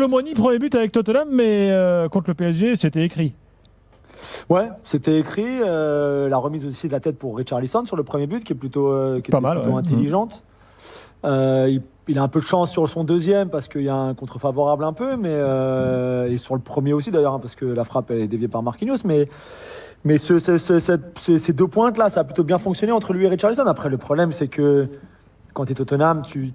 Lomoni, premier but avec Tottenham, mais contre le PSG, c'était écrit. Ouais, c'était écrit. La remise aussi de la tête pour Richarlison sur le premier but, qui est qui Pas était mal, plutôt ouais. intelligente. Il a un peu de chance sur son deuxième parce qu'il y a un contre favorable un peu, mais et sur le premier aussi d'ailleurs, parce que la frappe est déviée par Marquinhos. Mais ces deux pointes-là, ça a plutôt bien fonctionné entre lui et Richarlison. Après, le problème, c'est que quand tu es Tottenham, tu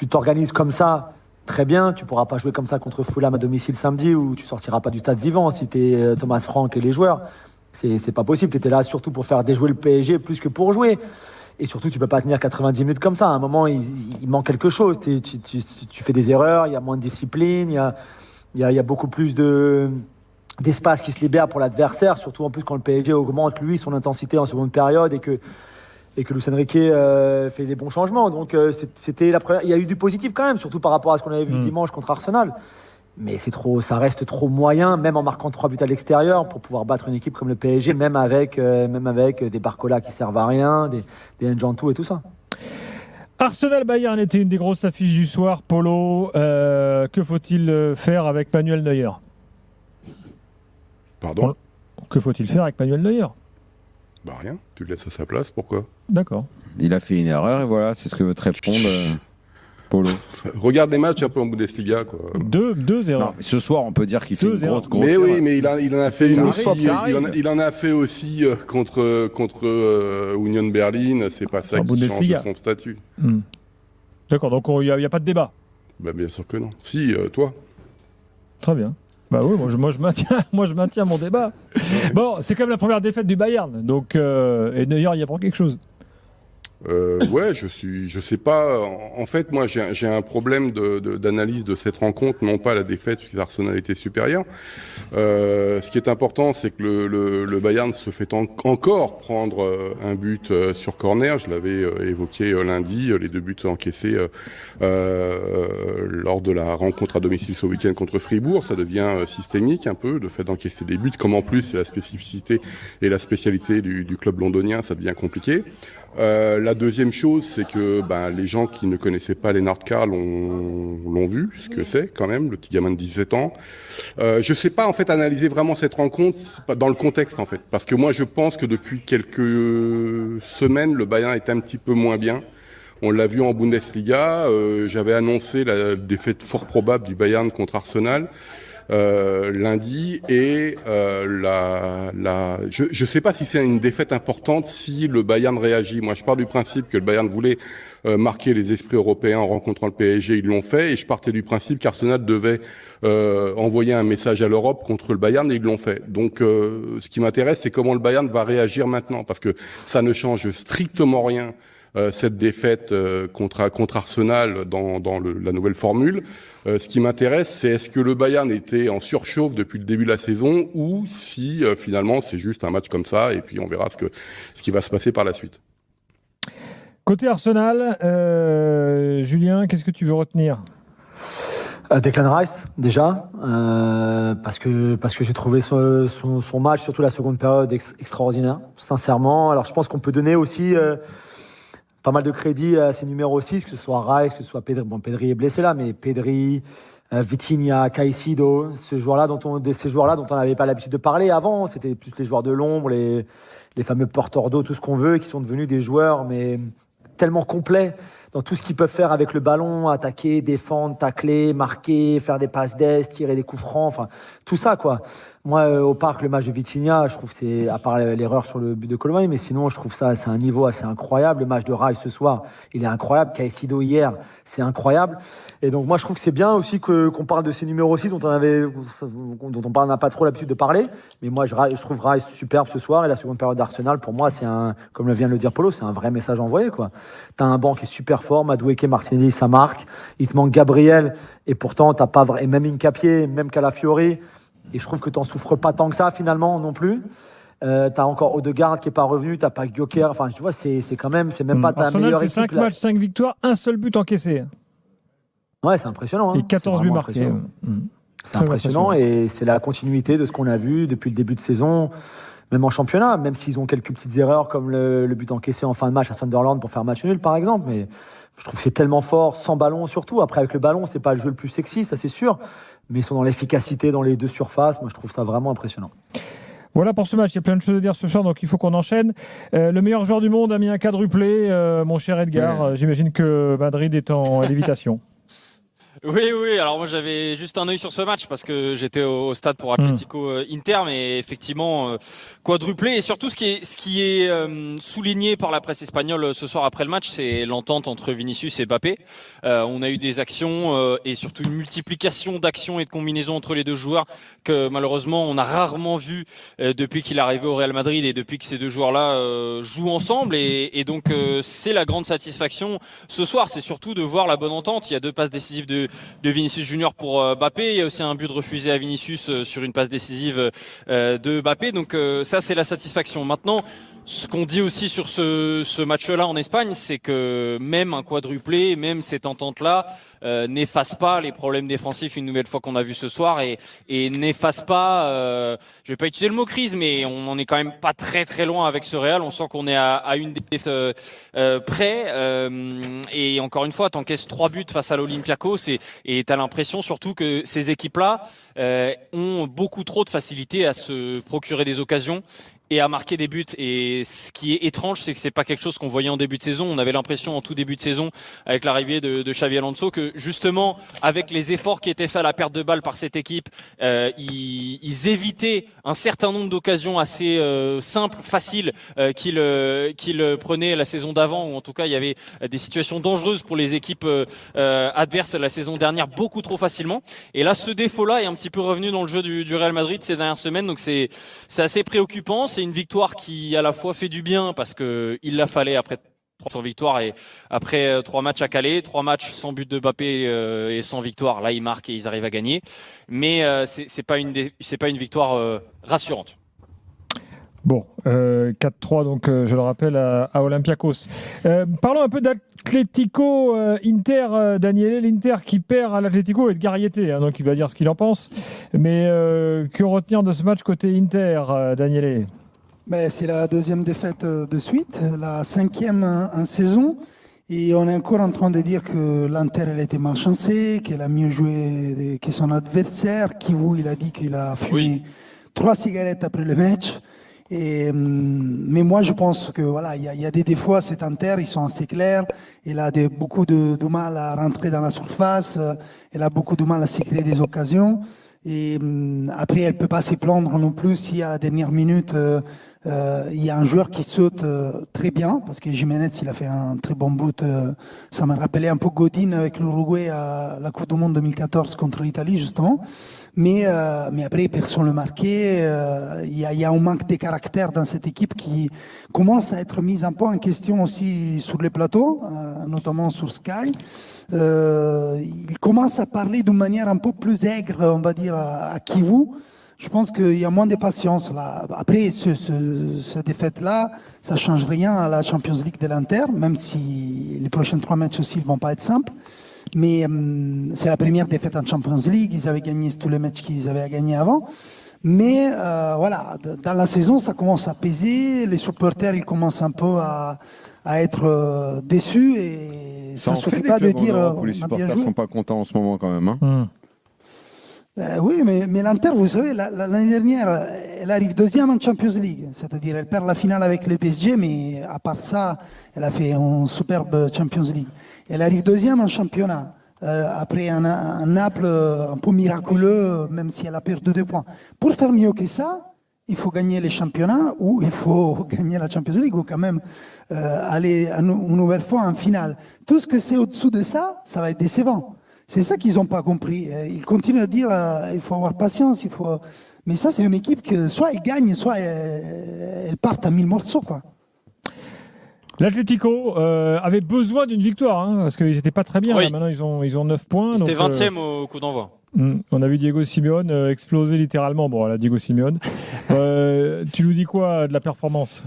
t'organises comme ça très bien. Tu pourras pas jouer comme ça contre Fulham à domicile samedi où tu sortiras pas du stade vivant si tu es Thomas Frank et les joueurs. C'est pas possible. Tu étais là surtout pour faire déjouer le PSG plus que pour jouer. Et surtout, tu peux pas tenir 90 minutes comme ça. À un moment, il manque quelque chose. Tu fais des erreurs, il y a moins de discipline, il y a beaucoup plus d'espace qui se libère pour l'adversaire, surtout en plus quand le PSG augmente lui son intensité en seconde période et que Luis Enrique fait les bons changements. Donc c'était la première. Il y a eu du positif quand même, surtout par rapport à ce qu'on avait vu dimanche contre Arsenal. Mais ça reste trop moyen, même en marquant 3 buts à l'extérieur, pour pouvoir battre une équipe comme le PSG, même avec des Barcola qui servent à rien, des Njantou et tout ça. Arsenal-Bayern était une des grosses affiches du soir. Polo, que faut-il faire avec Manuel Neuer? Pardon? Que faut-il faire avec Manuel Neuer? Bah rien, tu le laisses à sa place, pourquoi? D'accord. Il a fait une erreur et voilà, c'est ce que veut te répondre Polo. Regarde les matchs un peu en Bundesliga, quoi. Deux erreurs. Non, mais ce soir, on peut dire qu'il fait une grosse Mais erreur. oui, mais il en a fait Ça une arrive, aussi. ça arrive. Il en a fait aussi contre Union Berlin. C'est pas ça En qui change Bundesliga. de son statut. D'accord, donc il n'y a pas de débat. Bah bien sûr que non. Si, toi. Très bien. Bah oui, moi je maintiens mon débat. Bon, c'est quand même la première défaite du Bayern, donc et Neuer y apprend quelque chose. Ouais, je sais pas. En fait, moi, j'ai un problème d'analyse de cette rencontre, non pas la défaite, puisque Arsenal était supérieur. Ce qui est important, c'est que le Bayern se fait encore prendre un but sur corner. Je l'avais évoqué lundi, les 2 buts encaissés lors de la rencontre à domicile ce week-end contre Fribourg. Ça devient systémique un peu, le fait d'encaisser des buts, comme en plus c'est la spécificité et la spécialité du club londonien, ça devient compliqué. La deuxième chose, c'est que les gens qui ne connaissaient pas Lennart Kahl l'ont vu, ce que c'est quand même, le petit gamin de 17 ans. Je sais pas en fait analyser vraiment cette rencontre dans le contexte en fait, parce que moi je pense que depuis quelques semaines, le Bayern est un petit peu moins bien. On l'a vu en Bundesliga, j'avais annoncé la défaite fort probable du Bayern contre Arsenal. Lundi et je sais pas si c'est une défaite importante si le Bayern réagit. Moi je pars du principe que le Bayern voulait marquer les esprits européens en rencontrant le PSG, ils l'ont fait, et je partais du principe qu'Arsenal devait envoyer un message à l'Europe contre le Bayern, et ils l'ont fait. Donc ce qui m'intéresse, c'est comment le Bayern va réagir maintenant, parce que ça ne change strictement rien cette défaite contre Arsenal dans la nouvelle formule. Ce qui m'intéresse, c'est est-ce que le Bayern était en surchauffe depuis le début de la saison, ou si finalement c'est juste un match comme ça et puis on verra ce qui va se passer par la suite. Côté Arsenal, Julien, qu'est-ce que tu veux retenir? Declan Rice déjà, parce que j'ai trouvé son match, surtout la seconde période, extraordinaire, sincèrement. Alors je pense qu'on peut donner aussi pas mal de crédit à ses numéros 6, que ce soit Rice, que ce soit Pedri. Bon, Pedri est blessé là, mais Pedri, Vitinha, Caicedo, ces joueurs-là dont on n'avait pas l'habitude de parler avant. C'était plus les joueurs de l'ombre, les fameux porteurs d'eau, tout ce qu'on veut, et qui sont devenus des joueurs mais tellement complets dans tout ce qu'ils peuvent faire avec le ballon, attaquer, défendre, tacler, marquer, faire des passes d'aise, tirer des coups francs, enfin tout ça quoi. Moi, au parc, le match de Vitinha, je trouve que c'est, à part l'erreur sur le but de Colomani, mais sinon, je trouve ça, c'est un niveau assez incroyable. Le match de Rice ce soir, il est incroyable. Caicedo hier, c'est incroyable. Et donc, moi, je trouve que c'est bien aussi qu'on parle de ces numéros aussi dont on n'a pas trop l'habitude de parler. Mais moi, je trouve Rice superbe ce soir. Et la seconde période d'Arsenal, pour moi, c'est comme vient de le dire Polo, c'est un vrai message envoyé, quoi. T'as un banc qui est super fort. Madueke, Martinelli, ça marque. Il te manque Gabriel. Et pourtant, t'as pas et même Hincapié, même Calafiori. Et je trouve que tu n'en souffres pas tant que ça, finalement, non plus. Tu as encore Odegaard qui n'est pas revenu, tu n'as pas Gyökeres. Enfin, tu vois, c'est quand même, c'est même pas ta Arsenal, meilleure c'est équipe. 5 matchs, 5 victoires, un seul but encaissé. Ouais, c'est impressionnant. Et 14 buts marqués. C'est impressionnant et c'est la continuité de ce qu'on a vu depuis le début de saison. même en championnat, même s'ils ont quelques petites erreurs comme le but encaissé en fin de match à Sunderland pour faire match nul par exemple. Mais je trouve que c'est tellement fort sans ballon surtout. Après avec le ballon, c'est pas le jeu le plus sexy, ça c'est sûr, mais ils sont dans l'efficacité dans les deux surfaces. Moi je trouve ça vraiment impressionnant. Voilà pour ce match, il y a plein de choses à dire ce soir, donc il faut qu'on enchaîne. Le meilleur joueur du monde a mis un quadruplé, mon cher Edgar. J'imagine que Madrid est en lévitation. Oui. Alors moi j'avais juste un œil sur ce match parce que j'étais au stade pour Atlético Inter, mais effectivement quadruplé. Et surtout ce qui est souligné par la presse espagnole ce soir après le match, c'est l'entente entre Vinicius et Mbappé. On a eu des actions et surtout une multiplication d'actions et de combinaisons entre les deux joueurs que malheureusement on a rarement vu depuis qu'il est arrivé au Real Madrid et depuis que ces deux joueurs-là jouent ensemble. Et donc c'est la grande satisfaction ce soir, c'est surtout de voir la bonne entente. Il y a 2 passes décisives de Vinicius Junior pour Mbappé. Il y a aussi un but refusé à Vinicius sur une passe décisive de Mbappé. Donc ça, c'est la satisfaction. Maintenant, ce qu'on dit aussi sur ce match-là en Espagne, c'est que même un quadruplé, même cette entente-là, n'efface pas les problèmes défensifs une nouvelle fois qu'on a vu ce soir et n'efface pas, je vais pas utiliser le mot crise, mais on n'en est quand même pas très très loin avec ce Real. On sent qu'on est à une défaite près et encore une fois, t'encaisses 3 buts face à l'Olympiakos et t'as l'impression surtout que ces équipes-là ont beaucoup trop de facilité à se procurer des occasions et à marquer des buts. Et ce qui est étrange, c'est que c'est pas quelque chose qu'on voyait en début de saison. On avait l'impression en tout début de saison, avec l'arrivée de Xavi Alonso, que justement, avec les efforts qui étaient faits à la perte de balle par cette équipe, ils évitaient un certain nombre d'occasions assez simples, faciles, qu'ils prenaient la saison d'avant, ou en tout cas, il y avait des situations dangereuses pour les équipes adverses la saison dernière, beaucoup trop facilement. Et là, ce défaut-là est un petit peu revenu dans le jeu du Real Madrid ces dernières semaines, donc c'est assez préoccupant. C'est une victoire qui à la fois fait du bien parce que il la fallait après 3 victoires et après 3 matchs à Calais, 3 matchs sans but de Mbappé et sans victoire. Là, ils marquent et ils arrivent à gagner. Mais c'est pas une victoire rassurante. Bon, 4-3, donc je le rappelle, à Olympiakos. Parlons un peu d'Atlético Inter, Daniele. L'Inter qui perd à l'Atlético et de Garriete, hein, donc il va dire ce qu'il en pense. Mais que retenir de ce match côté Inter, Daniele? C'est la 2e défaite de suite, la 5e en saison. Et on est encore en train de dire que l'Inter elle était malchancée, qu'elle a mieux joué que son adversaire. Kivu, il a dit qu'il a fumé 3 cigarettes après le match. Mais moi, je pense que voilà, il y a des défauts à cet Inter, ils sont assez clairs. Il a beaucoup de mal à rentrer dans la surface. Il a beaucoup de mal à se créer des occasions. Et après, elle peut pas se plaindre non plus si à la dernière minute, il y a un joueur qui saute très bien, parce que Jiménez, il a fait un très bon but. Ça m'a rappelé un peu Godin avec l'Uruguay à la Coupe du Monde 2014 contre l'Italie, justement. Mais après, personne ne le marquait. Il y a un manque de caractère dans cette équipe qui commence à être mise un peu en question aussi sur les plateaux, notamment sur Sky. Il commence à parler d'une manière un peu plus aigre, on va dire, à Kivu. Je pense qu'il y a moins de patience là. Après, cette défaite-là, ça ne change rien à la Champions League de l'Inter, même si les prochains 3 matchs aussi ne vont pas être simples. Mais c'est la première défaite en Champions League. Ils avaient gagné tous les matchs qu'ils avaient à gagner avant. Mais voilà, dans la saison, ça commence à peser. Les supporters, ils commencent un peu à être déçus. Et ça ne suffit pas de dire... Les supporters ne sont pas contents en ce moment quand même. Hein. Oui, mais l'Inter, vous savez, l'année dernière, elle arrive 2e en Champions League. C'est-à-dire, elle perd la finale avec le PSG, mais à part ça, elle a fait une superbe Champions League. Elle arrive 2e en championnat. Après un Naples un peu miraculeux, même si elle a perdu 2 points. Pour faire mieux que ça, il faut gagner les championnats ou il faut gagner la Champions League ou quand même aller une nouvelle fois en finale. Tout ce que c'est au-dessous de ça, ça va être décevant. C'est ça qu'ils n'ont pas compris. Ils continuent à dire il faut avoir patience, mais ça, c'est une équipe que soit elle gagne, soit elle part à 1000 morceaux, quoi. L'Atlético avait besoin d'une victoire, hein, parce qu'ils n'étaient pas très bien. Oui. Là, maintenant, ils ont 9 points. C'était donc, 20e au coup d'envoi. On a vu Diego Simeone exploser littéralement. Bon, là, Diego Simeone. Tu nous dis quoi de la performance ?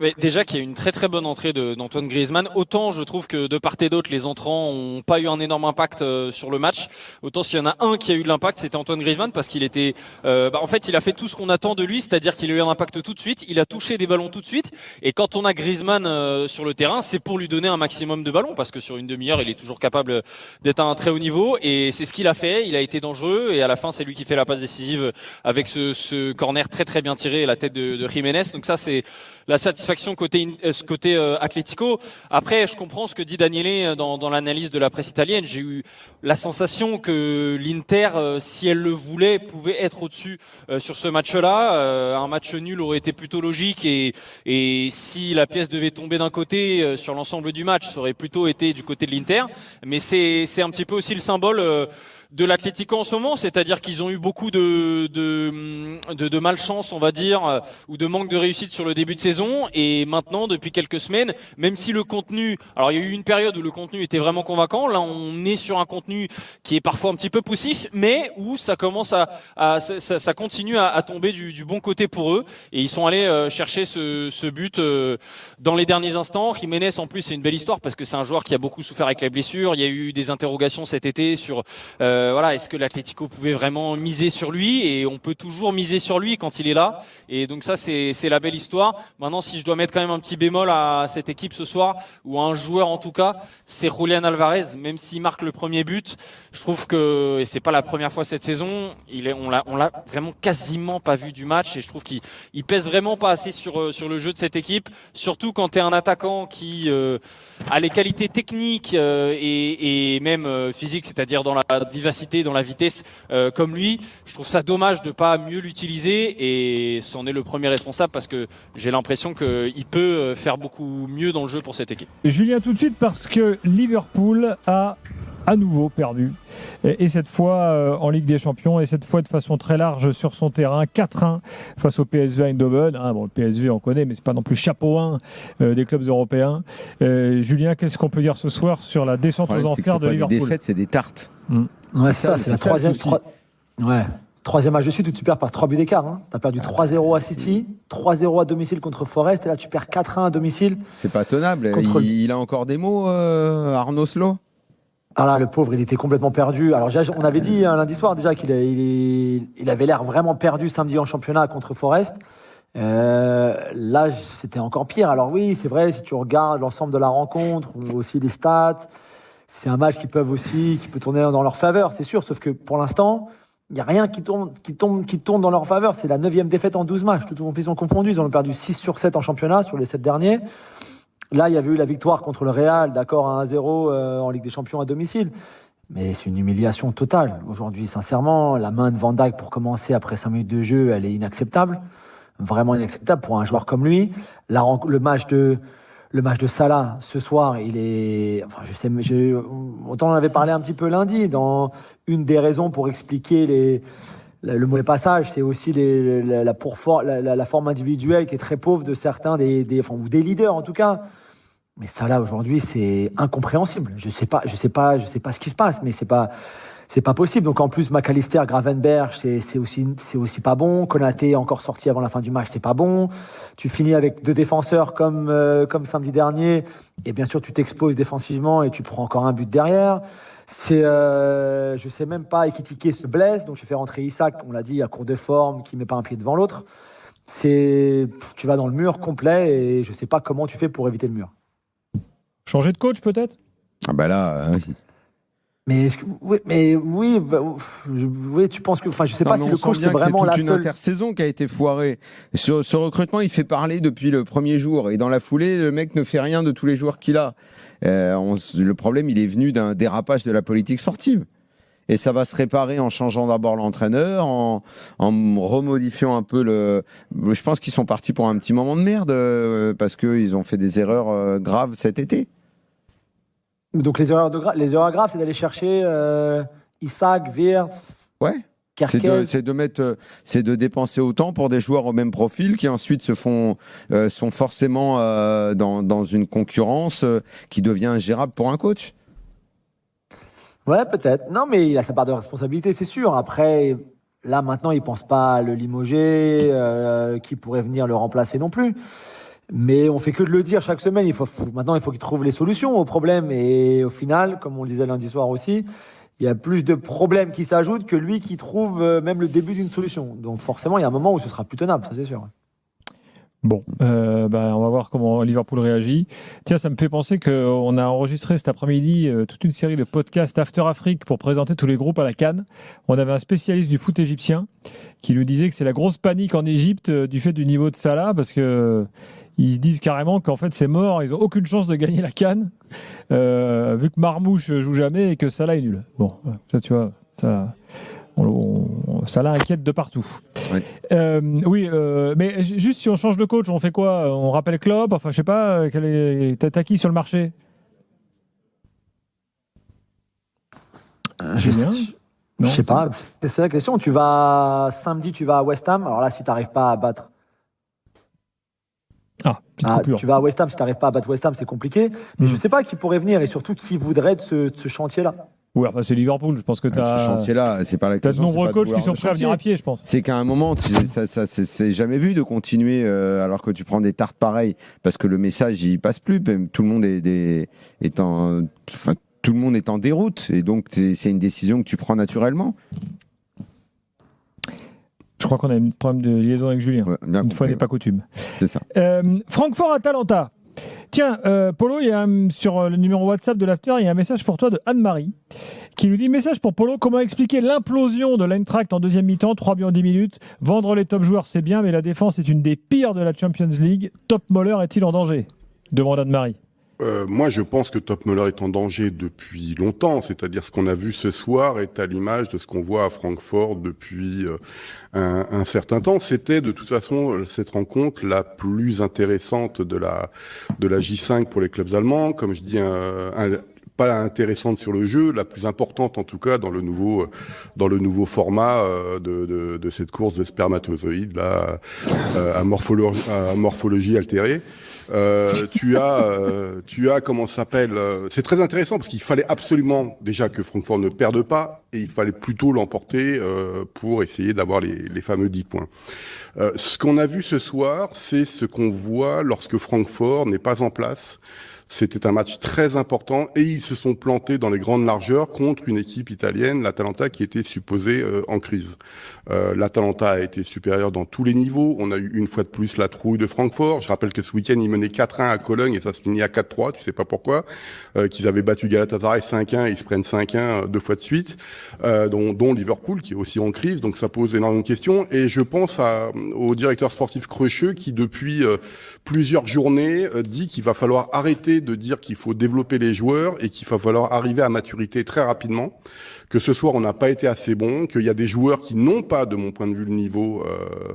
Mais déjà qu'il y a une très très bonne entrée d'Antoine Griezmann. Autant je trouve que de part et d'autre les entrants ont pas eu un énorme impact sur le match. Autant s'il y en a un qui a eu de l'impact, c'était Antoine Griezmann parce qu'il était, en fait, il a fait tout ce qu'on attend de lui, c'est-à-dire qu'il a eu un impact tout de suite. Il a touché des ballons tout de suite. Et quand on a Griezmann sur le terrain, c'est pour lui donner un maximum de ballons parce que sur une demi-heure, il est toujours capable d'être à un très haut niveau. Et c'est ce qu'il a fait. Il a été dangereux et à la fin, c'est lui qui fait la passe décisive avec ce corner très très bien tiré et la tête de Jiménez. Donc ça, c'est la satisfaction côté Atlético. Après, je comprends ce que dit Daniele dans l'analyse de la presse italienne. J'ai eu la sensation que l'Inter, si elle le voulait, pouvait être au-dessus sur ce match-là. Un match nul aurait été plutôt logique et si la pièce devait tomber d'un côté sur l'ensemble du match, ça aurait plutôt été du côté de l'Inter. Mais c'est un petit peu aussi le symbole de l'Atlético en ce moment, c'est-à-dire qu'ils ont eu beaucoup de malchance, on va dire, ou de manque de réussite sur le début de saison. Et maintenant, depuis quelques semaines, même si le contenu, alors il y a eu une période où le contenu était vraiment convaincant, là on est sur un contenu qui est parfois un petit peu poussif, mais où ça commence ça continue à tomber du bon côté pour eux. Et ils sont allés chercher ce but dans les derniers instants. Jiménez, en plus, c'est une belle histoire parce que c'est un joueur qui a beaucoup souffert avec la blessure. Il y a eu des interrogations cet été sur est-ce que l'Atlético pouvait vraiment miser sur lui, et on peut toujours miser sur lui quand il est là, et donc ça c'est la belle histoire. Maintenant, si je dois mettre quand même un petit bémol à cette équipe ce soir, ou à un joueur en tout cas, c'est Julián Alvarez. Même s'il marque le premier but, je trouve que, et c'est pas la première fois cette saison, on l'a vraiment quasiment pas vu du match, et je trouve qu'il pèse vraiment pas assez sur le jeu de cette équipe, surtout quand tu es un attaquant qui a les qualités techniques et même physiques, c'est-à-dire dans la vivacité, dans la vitesse, comme lui. Je trouve ça dommage de pas mieux l'utiliser, et c'en est le premier responsable parce que j'ai l'impression qu'il peut faire beaucoup mieux dans le jeu pour cette équipe. Julien, tout de suite, parce que Liverpool a à nouveau perdu, et cette fois en Ligue des Champions, et cette fois de façon très large sur son terrain, 4-1 face au PSV Eindhoven. Le PSV on connaît, mais c'est pas non plus chapeau 1 des clubs européens. Julien, qu'est-ce qu'on peut dire ce soir sur la descente aux enfers de Liverpool? Des défaites, c'est des tartes. Ouais, c'est la troisième match de suite où tu perds par 3 buts d'écart. Hein. Tu as perdu 3-0 à City, 3-0 à domicile contre Forest, et là tu perds 4-1 à domicile. C'est pas tenable. Il a encore des mots, Arnaud Slo? Ah là, le pauvre, il était complètement perdu. Alors, on avait dit lundi soir déjà qu'il avait l'air vraiment perdu samedi en championnat contre Forest. Là, c'était encore pire. Alors oui, c'est vrai, si tu regardes l'ensemble de la rencontre, ou aussi les stats, c'est un match qui peut tourner dans leur faveur, c'est sûr. Sauf que pour l'instant, il n'y a rien qui tourne dans leur faveur. C'est la 9e défaite en 12 matchs, toutes compétitions confondues. Ils ont perdu 6 sur 7 en championnat sur les 7 derniers. Là, il y avait eu la victoire contre le Real, d'accord, à 1-0 en Ligue des Champions à domicile. Mais c'est une humiliation totale aujourd'hui, sincèrement. La main de Van Dijk pour commencer après 5 minutes de jeu, elle est inacceptable. Vraiment inacceptable pour un joueur comme lui. Le match de Salah ce soir, il est. Enfin, autant on en avait parlé un petit peu lundi, dans une des raisons pour expliquer le mauvais passage, c'est aussi la forme individuelle qui est très pauvre de certains ou des leaders en tout cas. Mais ça là aujourd'hui, c'est incompréhensible. Je sais pas ce qui se passe, mais c'est pas possible. Donc en plus, McAllister, Gravenberch, c'est aussi pas bon. Konaté encore sorti avant la fin du match, c'est pas bon. Tu finis avec 2 défenseurs comme samedi dernier, et bien sûr tu t'exposes défensivement et tu prends encore un but derrière. Je sais même pas, Ekitike se blesse, donc je fais rentrer Isak, on l'a dit, à court de forme, qui met pas un pied devant l'autre. Tu vas dans le mur complet, et je sais pas comment tu fais pour éviter le mur. Changer de coach peut-être? Ah bah là, oui. Oui, tu penses que, je sais pas si le coach c'est vraiment la seule. C'est toute une intersaison qui a été foirée. Ce recrutement, il fait parler depuis le premier jour, et dans la foulée, le mec ne fait rien de tous les joueurs qu'il a. Le problème, il est venu d'un dérapage de la politique sportive. Et ça va se réparer en changeant d'abord l'entraîneur, en remodifiant un peu Je pense qu'ils sont partis pour un petit moment de merde, parce qu'ils ont fait des erreurs graves cet été. Donc les erreurs graves, c'est d'aller chercher Isak, Wirtz, ouais. Kerkez. C'est de dépenser autant pour des joueurs au même profil qui ensuite sont forcément dans une concurrence qui devient ingérable pour un coach. Ouais, peut-être. Non, mais il a sa part de responsabilité, c'est sûr. Après, là, maintenant, il ne pense pas à le limoger, qui pourrait venir le remplacer non plus. Mais on fait que de le dire chaque semaine. Maintenant, il faut qu'il trouve les solutions aux problèmes. Et au final, comme on le disait lundi soir aussi, il y a plus de problèmes qui s'ajoutent que lui qui trouve même le début d'une solution. Donc forcément, il y a un moment où ce sera plus tenable, ça c'est sûr. Bon, on va voir comment Liverpool réagit. Tiens, ça me fait penser qu'on a enregistré cet après-midi toute une série de podcasts After Afrique pour présenter tous les groupes à la CAN. On avait un spécialiste du foot égyptien qui nous disait que c'est la grosse panique en Égypte du fait du niveau de Salah, parce que ils se disent carrément qu'en fait c'est mort, ils n'ont aucune chance de gagner la CAN, vu que Marmouche joue jamais et que Salah est nul. Bon, ça tu vois, Salah inquiète de partout. Oui. Mais juste si on change de coach, on fait quoi? On rappelle Klopp? Enfin, je sais pas, t'as qui sur le marché? Julien? Je sais pas, c'est la question. Samedi, tu vas à West Ham. Alors là, si tu n'arrives pas à battre. Tu vas à West Ham, si tu n'arrives pas à battre West Ham, c'est compliqué. Mais je sais pas qui pourrait venir et surtout qui voudrait de ce chantier-là. Oui, enfin, c'est Liverpool, je pense que tu as. Ce chantier-là, c'est pas la question. Tu as de nombreux coachs qui sont prêts à venir à pied, je pense. C'est qu'à un moment, c'est jamais vu de continuer alors que tu prends des tartes pareilles, parce que le message, il passe plus. Tout le monde tout le monde est en déroute, et donc c'est une décision que tu prends naturellement. Je crois qu'on a un problème de liaison avec Julien. Ouais, une fois n'est pas coutume. C'est ça. Francfort-Atalanta. Tiens, Polo, sur le numéro WhatsApp de l'After, il y a un message pour toi de Anne-Marie qui nous dit: message pour Polo, comment expliquer l'implosion de l'Eintracht en deuxième mi-temps, 3 buts en 10 minutes. Vendre les top joueurs, c'est bien, mais la défense est une des pires de la Champions League. Top Moller est-il en danger? Demande Anne-Marie. Moi, je pense que Top Muller est en danger depuis longtemps. C'est-à-dire ce qu'on a vu ce soir est à l'image de ce qu'on voit à Francfort depuis un certain temps. C'était de toute façon cette rencontre la plus intéressante de la J5 pour les clubs allemands. Comme je dis, pas intéressante sur le jeu, la plus importante en tout cas dans le nouveau format de cette course de spermatozoïdes là, à morphologie altérée. Tu as comment ça s'appelle, c'est très intéressant parce qu'il fallait absolument déjà que Francfort ne perde pas et il fallait plutôt l'emporter pour essayer d'avoir les fameux 10 points. Ce qu'on a vu ce soir, c'est ce qu'on voit lorsque Francfort n'est pas en place. C'était un match très important et ils se sont plantés dans les grandes largeurs contre une équipe italienne, l'Atalanta, qui était supposée en crise. L'Atalanta a été supérieure dans tous les niveaux. On a eu une fois de plus la trouille de Francfort. Je rappelle que ce week-end, ils menaient 4-1 à Cologne et ça se finit à 4-3, tu sais pas pourquoi. Qu'ils avaient battu Galatasaray 5-1 et ils se prennent 5-1 2 fois de suite, dont Liverpool, qui est aussi en crise. Donc ça pose énormément de questions. Et je pense au directeur sportif Krösche qui, depuis plusieurs journées, dit qu'il va falloir arrêter de dire qu'il faut développer les joueurs et qu'il va falloir arriver à maturité très rapidement, que ce soir on n'a pas été assez bon, qu'il y a des joueurs qui n'ont pas, de mon point de vue, le niveau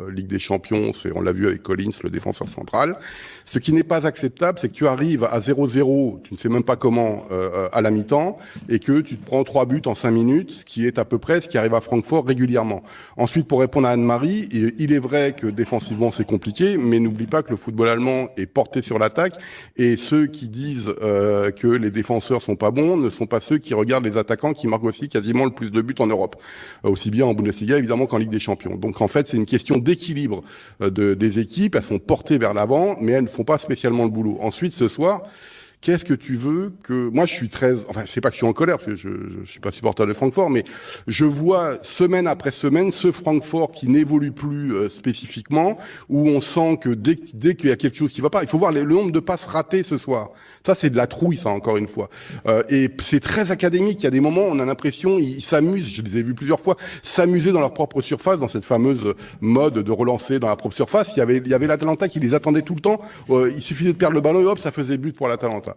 Ligue des Champions, on l'a vu avec Collins, le défenseur central. Ce qui n'est pas acceptable, c'est que tu arrives à 0-0, tu ne sais même pas comment, à la mi-temps, et que tu te prends 3 buts en 5 minutes, ce qui est à peu près ce qui arrive à Francfort régulièrement. Ensuite, pour répondre à Anne-Marie, il est vrai que défensivement c'est compliqué, mais n'oublie pas que le football allemand est porté sur l'attaque, et ceux qui disent que les défenseurs sont pas bons ne sont pas ceux qui regardent les attaquants qui marquent aussi quasiment le plus de buts en Europe, aussi bien en Bundesliga évidemment qu'en Ligue des Champions. Donc en fait c'est une question d'équilibre des équipes, elles sont portées vers l'avant mais elles ne font pas spécialement le boulot. Ensuite ce soir, qu'est-ce que tu veux que... Moi, je suis c'est pas que je suis en colère, parce que je suis pas supporter de Francfort, mais je vois semaine après semaine ce Francfort qui n'évolue plus spécifiquement, où on sent que dès qu'il y a quelque chose qui va pas, il faut voir le nombre de passes ratées ce soir. Ça, c'est de la trouille, ça, encore une fois. Et c'est très académique. Il y a des moments où on a l'impression, ils s'amusent, je les ai vus plusieurs fois, s'amuser dans leur propre surface, dans cette fameuse mode de relancer dans la propre surface. Il y avait l'Atalanta qui les attendait tout le temps. Il suffisait de perdre le ballon et hop, ça faisait but pour l'Atalanta.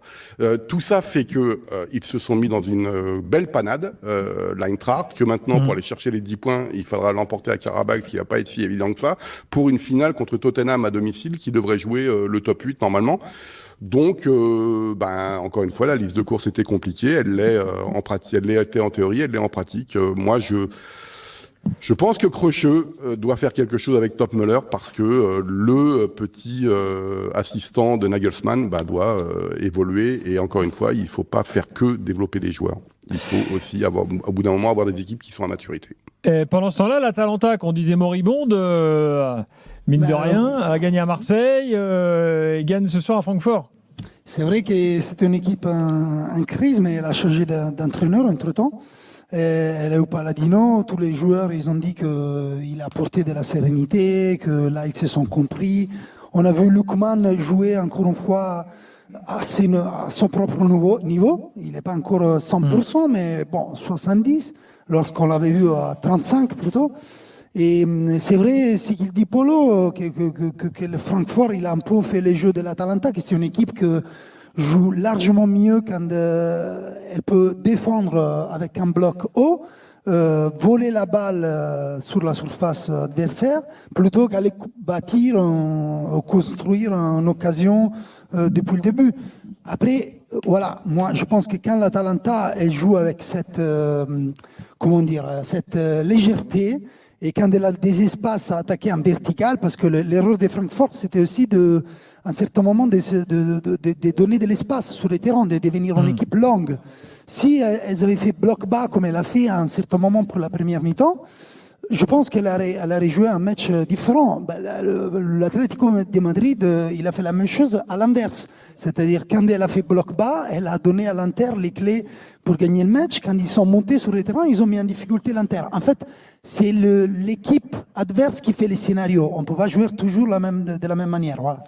Tout ça fait que ils se sont mis dans une belle panade, l'Eintracht, que maintenant, pour aller chercher les 10 points, il faudra l'emporter à Karabakh, ce qui va pas être si évident que ça, pour une finale contre Tottenham à domicile, qui devrait jouer le top 8 normalement. Donc, encore une fois, la liste de courses était compliquée. Elle l'est en pratique, elle l'était en théorie, elle l'est en pratique. Moi, je pense que Krösche doit faire quelque chose avec Top Muller parce que le petit assistant de Nagelsmann doit évoluer. Et encore une fois, il ne faut pas faire que développer des joueurs. Il faut aussi au bout d'un moment, avoir des équipes qui sont à maturité. Et pendant ce temps-là, l'Atalanta, qu'on disait moribonde, mine de rien, a gagné à Marseille et gagne ce soir à Francfort. C'est vrai que c'était une équipe en crise, mais elle a changé d'entraîneur entre-temps. Elle a eu Palladino, tous les joueurs, ils ont dit qu'il a apporté de la sérénité, que là, ils se sont compris. On a vu Lookman jouer encore une fois à son propre niveau. Il n'est pas encore 100%, mais bon, 70, lorsqu'on l'avait vu à 35 plutôt. Et c'est vrai, ce qu'il dit Polo, que le Francfort, il a un peu fait les jeux de l'Atalanta, que c'est une équipe qui joue largement mieux quand elle peut défendre avec un bloc haut, voler la balle sur la surface adversaire, plutôt qu'aller bâtir, construire une occasion depuis le début. Après, voilà, moi je pense que quand l'Atalanta elle joue avec cette légèreté, et quand elle a des espaces à attaquer en vertical, parce que l'erreur de Francfort, c'était aussi à un certain moment de donner de l'espace sur le terrain, de devenir une équipe longue. Si elles avaient fait bloc bas comme elle a fait à un certain moment pour la première mi-temps, je pense qu'elle aurait joué un match différent. L'Atlético de Madrid, il a fait la même chose à l'inverse. C'est-à-dire, quand elle a fait bloc bas, elle a donné à l'Inter les clés pour gagner le match. Quand ils sont montés sur le terrain, ils ont mis en difficulté l'Inter. En fait, c'est l'équipe adverse qui fait les scénarios. On ne peut pas jouer toujours de la même manière. Voilà.